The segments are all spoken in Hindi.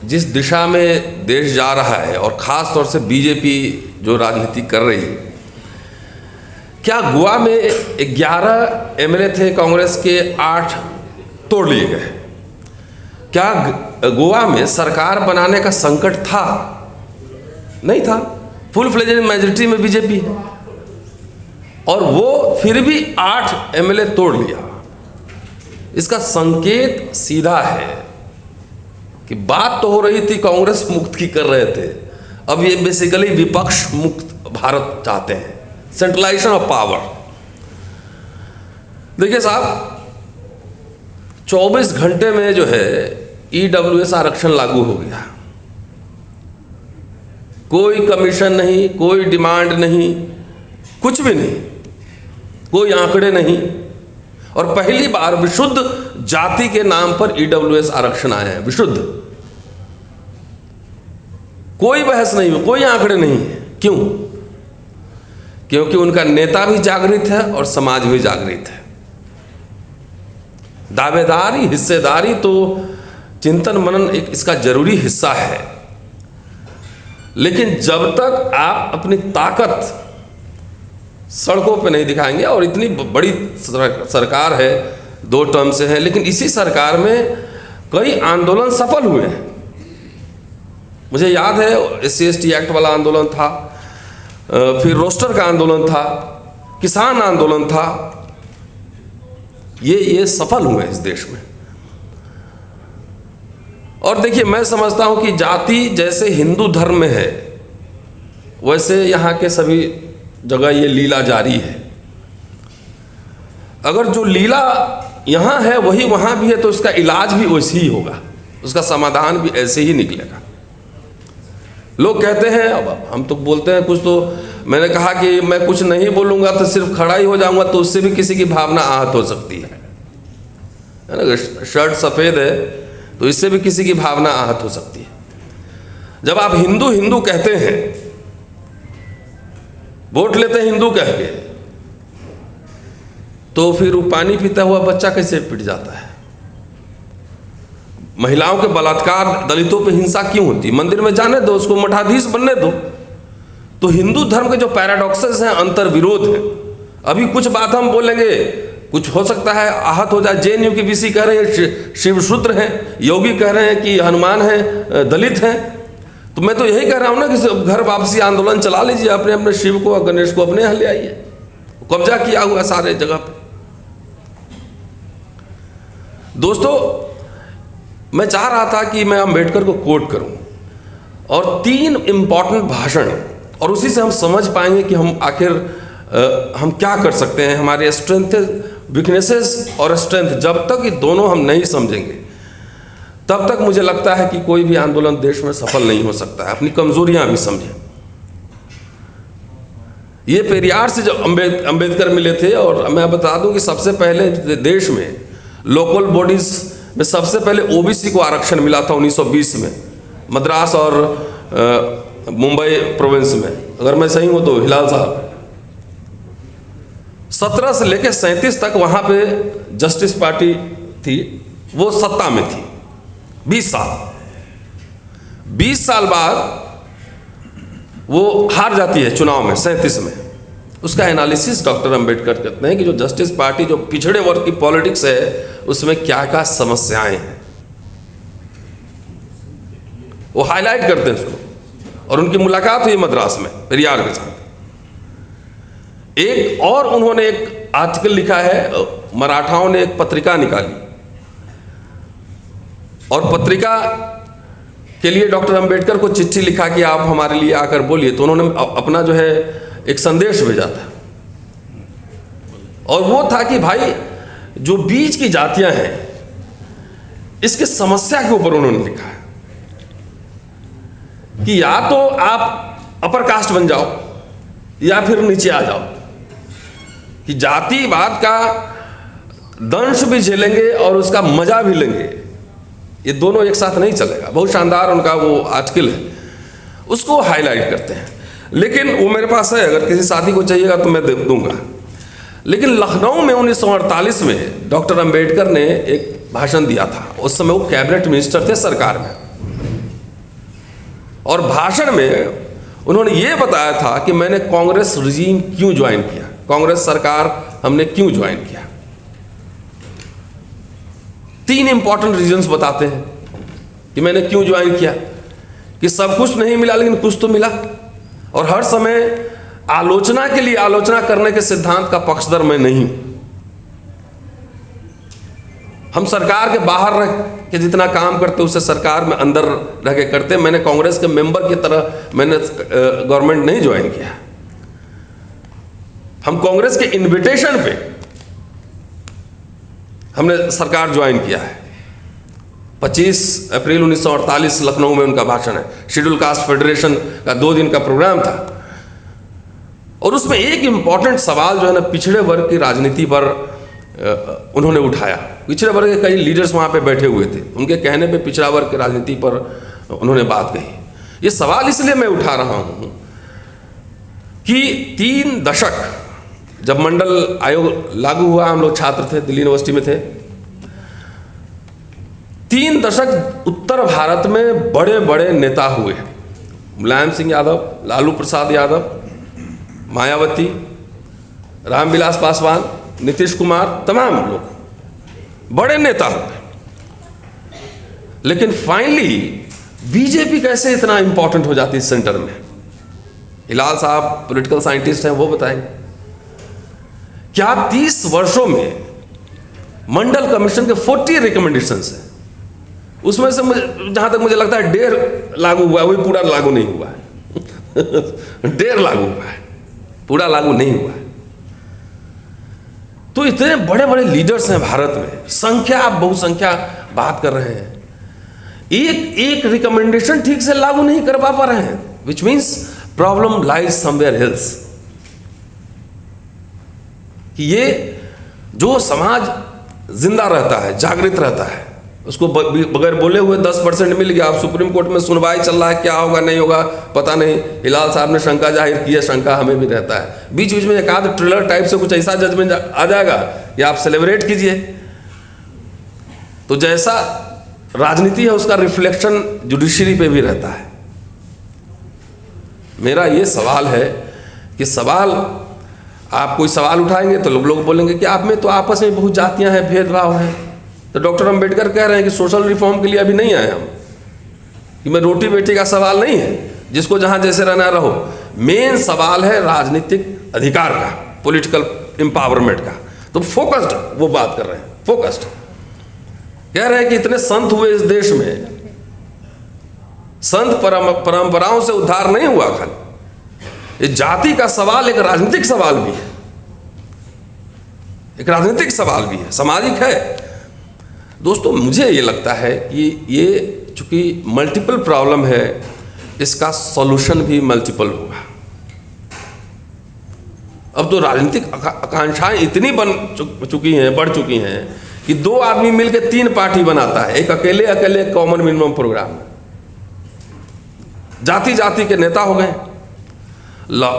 जिस दिशा में देश जा रहा है और ख़ास तौर से बीजेपी जो राजनीति कर रही है, क्या गोवा में 11 एमएलए थे कांग्रेस के, 8 तोड़ लिए गए? क्या गोवा में सरकार बनाने का संकट था? नहीं था। फुल फ्लेजेड मेजॉरिटी में बीजेपी है और वो फिर भी 8 एमएलए तोड़ लिया। इसका संकेत सीधा है कि बात तो हो रही थी कांग्रेस मुक्त की कर रहे थे, अब ये बेसिकली विपक्ष मुक्त भारत चाहते हैं, सेंट्रलाइजेशन ऑफ पावर। देखिए साहब, 24 घंटे में जो है ईडब्ल्यूएस आरक्षण लागू हो गया। कोई कमीशन नहीं, कोई डिमांड नहीं, कुछ भी नहीं, कोई आंकड़े नहीं, और पहली बार विशुद्ध जाति के नाम पर ईडब्ल्यूएस आरक्षण आए हैं। विशुद्ध, कोई बहस नहीं हो, कोई आंकड़े नहीं है। क्यों? क्योंकि उनका नेता भी जागृत है और समाज भी जागृत है। दावेदारी, हिस्सेदारी तो चिंतन मनन एक इसका जरूरी हिस्सा है, लेकिन जब तक आप अपनी ताकत सड़कों पे नहीं दिखाएंगे, और इतनी बड़ी सरकार है, 2 टर्म से है, लेकिन इसी सरकार में कई आंदोलन सफल हुए हैं। मुझे याद है SC/ST एक्ट वाला आंदोलन था, फिर रोस्टर का आंदोलन था, किसान आंदोलन था, ये सफल हुए इस देश में। और देखिए, मैं समझता हूं कि जाति जैसे हिंदू धर्म में है, वैसे यहाँ के सभी जगह ये लीला जारी है। अगर जो लीला यहाँ है वही वहाँ भी है, तो उसका इलाज भी वैसे ही होगा, उसका समाधान भी ऐसे ही निकलेगा। लोग कहते हैं, अब हम तो बोलते हैं कुछ, तो मैंने कहा कि मैं कुछ नहीं बोलूँगा तो सिर्फ खड़ा ही हो जाऊँगा, तो उससे भी किसी की भावना आहत हो सकती है ना। शर्ट सफ़ेद है तो इससे भी किसी की भावना आहत हो सकती है। जब आप हिंदू हिंदू कहते हैं, वोट लेते हैं हिंदू कह के, तो फिर वो पानी पीता हुआ बच्चा कैसे पिट जाता है? महिलाओं के बलात्कार, दलितों पे हिंसा क्यों होती? मंदिर में जाने दो, उसको मठाधीश बनने दो। तो हिंदू धर्म के जो पैराडॉक्सेस हैं, अंतर विरोध है। अभी कुछ बात हम बोलेंगे, कुछ हो सकता है आहत हो जाए। JNU की BC कह रहे हैं शिवशूद्र हैं, योगी कह रहे हैं कि हनुमान हैं, दलित हैं। तो मैं तो यही कह रहा हूं ना कि घर वापसी आंदोलन चला लीजिए, अपने अपने शिव को और गणेश को अपने यहाँ ले आइए। कब्जा किया हुआ सारे जगह पे। दोस्तों, मैं चाह रहा था कि मैं अम्बेडकर को कोट करूं और 3 इंपॉर्टेंट भाषण, और उसी से हम समझ पाएंगे कि हम आखिर हम क्या कर सकते हैं। हमारे स्ट्रेंथ, वीकनेसेस और स्ट्रेंथ, जब तक ये दोनों हम नहीं समझेंगे, तब तक मुझे लगता है कि कोई भी आंदोलन देश में सफल नहीं हो सकता है। अपनी कमजोरियां भी समझें। ये पेरियार से जब अम्बेडकर मिले थे, और मैं बता दूं कि सबसे पहले देश में लोकल बॉडीज में सबसे पहले OBC को आरक्षण मिला था 1920 में, मद्रास और मुंबई प्रोविंस में। अगर मैं सही हूं तो हिलाल साहब, 17 से लेकर 37 तक वहां पे जस्टिस पार्टी थी, वो सत्ता में थी 20 साल। 20 साल बाद वो हार जाती है चुनाव में 37 में। उसका एनालिसिस डॉक्टर अंबेडकर कहते हैं कि जो जस्टिस पार्टी, जो पिछड़े वर्ग की पॉलिटिक्स है, उसमें क्या क्या समस्याएं हैं, वो हाईलाइट करते हैं उसको। और उनकी मुलाकात हुई मद्रास में पेरियार के साथ। एक और उन्होंने एक आर्टिकल लिखा है, मराठाओं ने एक पत्रिका निकाली, और पत्रिका के लिए डॉक्टर अंबेडकर को चिट्ठी लिखा कि आप हमारे लिए आकर बोलिए। तो उन्होंने अपना जो है एक संदेश भेजा था, और वो था कि भाई, जो बीच की जातियां हैं, इसके समस्या के ऊपर उन्होंने लिखा है कि या तो आप अपर कास्ट बन जाओ या फिर नीचे आ जाओ, कि जातिवाद का दंश भी झेलेंगे और उसका मजा भी लेंगे। ये दोनों एक साथ नहीं चलेगा। बहुत शानदार उनका वो आर्टिकल है, उसको हाईलाइट करते हैं। लेकिन वो मेरे पास है, अगर किसी साथी को चाहिएगा तो मैं दे दूंगा। लेकिन लखनऊ में 1948 में डॉक्टर अंबेडकर ने एक भाषण दिया था। उस समय वो कैबिनेट मिनिस्टर थे सरकार में। और भाषण में उन्होंने ये बताया था कि मैंने कांग्रेस रिजीम क्यों ज्वाइन किया, कांग्रेस सरकार हमने क्यों ज्वाइन किया। 3 इंपॉर्टेंट रीजंस बताते हैं कि मैंने क्यों ज्वाइन किया, कि सब कुछ नहीं मिला लेकिन कुछ तो मिला, और हर समय आलोचना के लिए आलोचना करने के सिद्धांत का पक्षधर मैं नहीं हूं। हम सरकार के बाहर रह के जितना काम करते उससे सरकार में अंदर रह के करते। मैंने कांग्रेस के मेंबर की तरह मैंने गवर्नमेंट नहीं ज्वाइन किया। हम कांग्रेस के इनविटेशन पे हमने सरकार ज्वाइन किया है। 25 अप्रैल 1948 लखनऊ में उनका भाषण है। शेड्यूल कास्ट फेडरेशन का 2 दिन का प्रोग्राम था, और उसमें एक इंपॉर्टेंट सवाल जो है ना पिछड़े वर्ग की राजनीति पर उन्होंने उठाया। पिछड़े वर्ग के कई लीडर्स वहाँ पे बैठे हुए थे, उनके कहने पे पिछड़ा वर्ग की राजनीति पर उन्होंने बात कही। ये सवाल इसलिए मैं उठा रहा हूँ कि 3 दशक जब मंडल आयोग लागू हुआ, हम लोग छात्र थे, दिल्ली यूनिवर्सिटी में थे। 3 दशक उत्तर भारत में बड़े बड़े नेता हुए, मुलायम सिंह यादव, लालू प्रसाद यादव, मायावती, रामविलास पासवान, नीतीश कुमार, तमाम लोग बड़े नेता हुए। लेकिन फाइनली बीजेपी कैसे इतना इंपॉर्टेंट हो जाती है सेंटर में? हिलाल साहब पॉलिटिकल साइंटिस्ट हैं, वो बताएंगे। क्या 30 वर्षों में मंडल कमीशन के 40 रिकमेंडेशंस हैं, उसमें से जहां तक मुझे लगता है 1.5 लागू हुआ है, वही पूरा लागू नहीं हुआ है। 1.5 लागू हुआ है, पूरा लागू नहीं हुआ है। तो इतने बड़े बड़े लीडर्स हैं भारत में, संख्या, आप बहुसंख्या बात कर रहे हैं, एक रिकमेंडेशन ठीक से लागू नहीं कर पा रहे हैं, which means problem lies somewhere else. कि ये जो समाज जिंदा रहता है, जागृत रहता है, उसको बगैर बोले हुए 10% मिल गया। अब सुप्रीम कोर्ट में सुनवाई चल रहा है, क्या होगा नहीं होगा पता नहीं। हिलाल साहब ने शंका जाहिर की है, शंका हमें भी रहता है। बीच बीच में एक आध ट्रिलर टाइप से कुछ ऐसा जजमेंट आ जाएगा कि आप सेलिब्रेट कीजिए। तो जैसा राजनीति है उसका रिफ्लेक्शन जुडिशरी पे भी रहता है। मेरा ये सवाल है कि आप कोई सवाल उठाएंगे तो लोग बोलेंगे कि आप में तो आपस में बहुत जातियां हैं, भेदभाव है। तो डॉक्टर अम्बेडकर कह रहे हैं कि सोशल रिफॉर्म के लिए अभी नहीं आए हम, कि मैं रोटी बेटी का सवाल नहीं है, जिसको जहां जैसे रहना रहो। मेन सवाल है राजनीतिक अधिकार का, पॉलिटिकल एम्पावरमेंट का। तो फोकस्ड वो बात कर रहे हैं, फोकस्ड कह रहे हैं कि इतने संत हुए इस देश में, संत परंपराओं से उद्धार नहीं हुआ। खाली ये जाति का सवाल एक राजनीतिक सवाल भी है, एक राजनीतिक सवाल भी है, सामाजिक है। दोस्तों मुझे ये लगता है कि ये चूंकि मल्टीपल प्रॉब्लम है, इसका सॉल्यूशन भी मल्टीपल होगा। अब तो राजनीतिक आकांक्षाएं इतनी बढ़ चुकी हैं कि 2 आदमी मिलकर 3 पार्टी बनाता है, एक अकेले कॉमन मिनिमम प्रोग्राम। जाति जाति के नेता हो गए।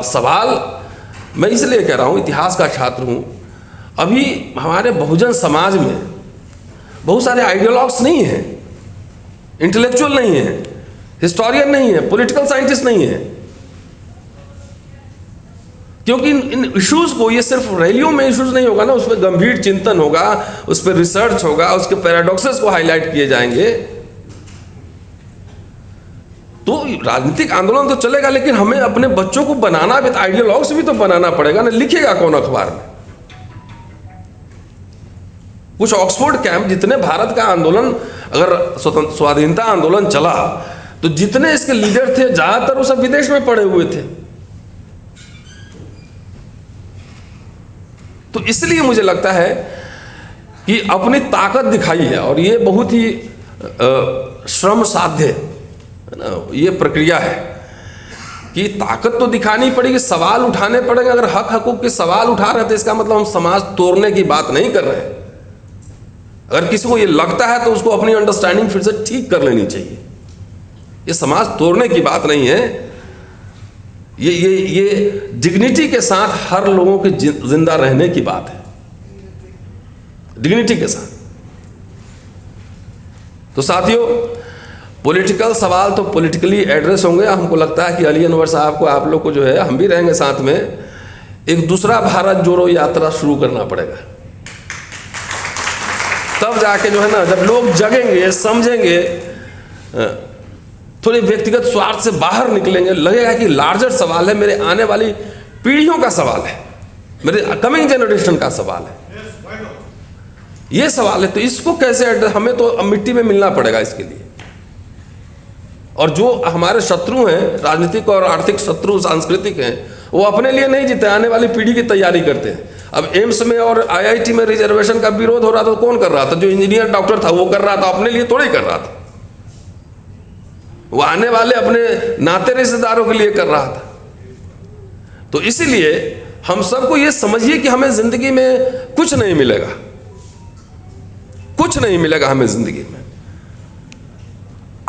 सवाल मैं इसलिए कह रहा हूं, इतिहास का छात्र हूं, अभी हमारे बहुजन समाज में बहुत सारे आइडियोलॉग्स नहीं हैं, इंटेलेक्चुअल नहीं है, हिस्टोरियन नहीं है, पॉलिटिकल साइंटिस्ट नहीं है। क्योंकि इन इश्यूज को, ये सिर्फ रैलियों में इश्यूज नहीं होगा ना, उसमें गंभीर चिंतन होगा, उस पर रिसर्च होगा, उसके पैराडॉक्सेस को हाईलाइट किए जाएंगे। तो राजनीतिक आंदोलन तो चलेगा, लेकिन हमें अपने बच्चों को बनाना भी, आइडियोलॉग्स भी तो बनाना पड़ेगा ना। लिखेगा कौन अखबार में? कुछ ऑक्सफोर्ड कैंप, जितने भारत का आंदोलन, अगर स्वाधीनता आंदोलन चला तो जितने इसके लीडर थे ज्यादातर वो सब विदेश में पड़े हुए थे। तो इसलिए मुझे लगता है कि अपनी ताकत दिखाई है, और ये बहुत ही श्रम साध्य है ना, ये प्रक्रिया है कि ताकत तो दिखानी पड़ेगी, सवाल उठाने पड़ेंगे। अगर हक हकूक के सवाल उठा रहे हैं तो इसका मतलब हम समाज तोड़ने की बात नहीं कर रहे हैं। अगर किसी को ये लगता है तो उसको अपनी अंडरस्टैंडिंग फिर से ठीक कर लेनी चाहिए। ये समाज तोड़ने की बात नहीं है, ये डिग्निटी के साथ हर लोगों के जिंदा रहने की बात है, डिग्निटी के साथ। तो साथियों, पॉलिटिकल सवाल तो पॉलिटिकली एड्रेस होंगे। हमको लगता है कि अली अनवर साहब को, आप लोग को जो है, हम भी रहेंगे साथ में, एक दूसरा भारत जोड़ो यात्रा शुरू करना पड़ेगा। तब जाके जो है ना, जब लोग जगेंगे, समझेंगे, थोड़ी व्यक्तिगत स्वार्थ से बाहर निकलेंगे, लगेगा कि लार्जर सवाल है, मेरे आने वाली पीढ़ियों का सवाल है, मेरे कमिंग जनरेशन का सवाल है, ये सवाल है। तो इसको कैसे हमें तो मिट्टी में मिलना पड़ेगा इसके लिए। और जो हमारे शत्रु हैं, राजनीतिक और आर्थिक शत्रु, सांस्कृतिक हैं, वो अपने लिए नहीं जीते, आने वाली पीढ़ी की तैयारी करते हैं। अब एम्स में और IIT में रिजर्वेशन का विरोध हो रहा था, तो कौन कर रहा था? जो इंजीनियर डॉक्टर था वो कर रहा था, अपने लिए थोड़ी कर रहा था, वो आने वाले अपने नाते रिश्तेदारों के लिए कर रहा था। तो इसीलिए हम सबको ये समझिए कि हमें जिंदगी में कुछ नहीं मिलेगा, कुछ नहीं मिलेगा हमें जिंदगी में।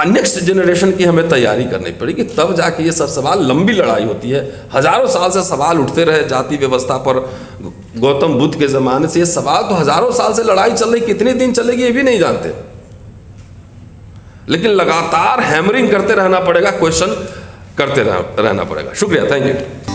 नेक्स्ट जनरेशन की हमें तैयारी करनी पड़ेगी, तब जाके ये सब सवाल, लंबी लड़ाई होती है, हजारों साल से सवाल उठते रहे जाति व्यवस्था पर। गौतम बुद्ध के ज़माने से ये सवाल तो हजारों साल से लड़ाई चल रही, कितने दिन चलेगी ये भी नहीं जानते, लेकिन लगातार हैमरिंग करते रहना पड़ेगा, क्वेश्चन करते रहना पड़ेगा। शुक्रिया, थैंक यू।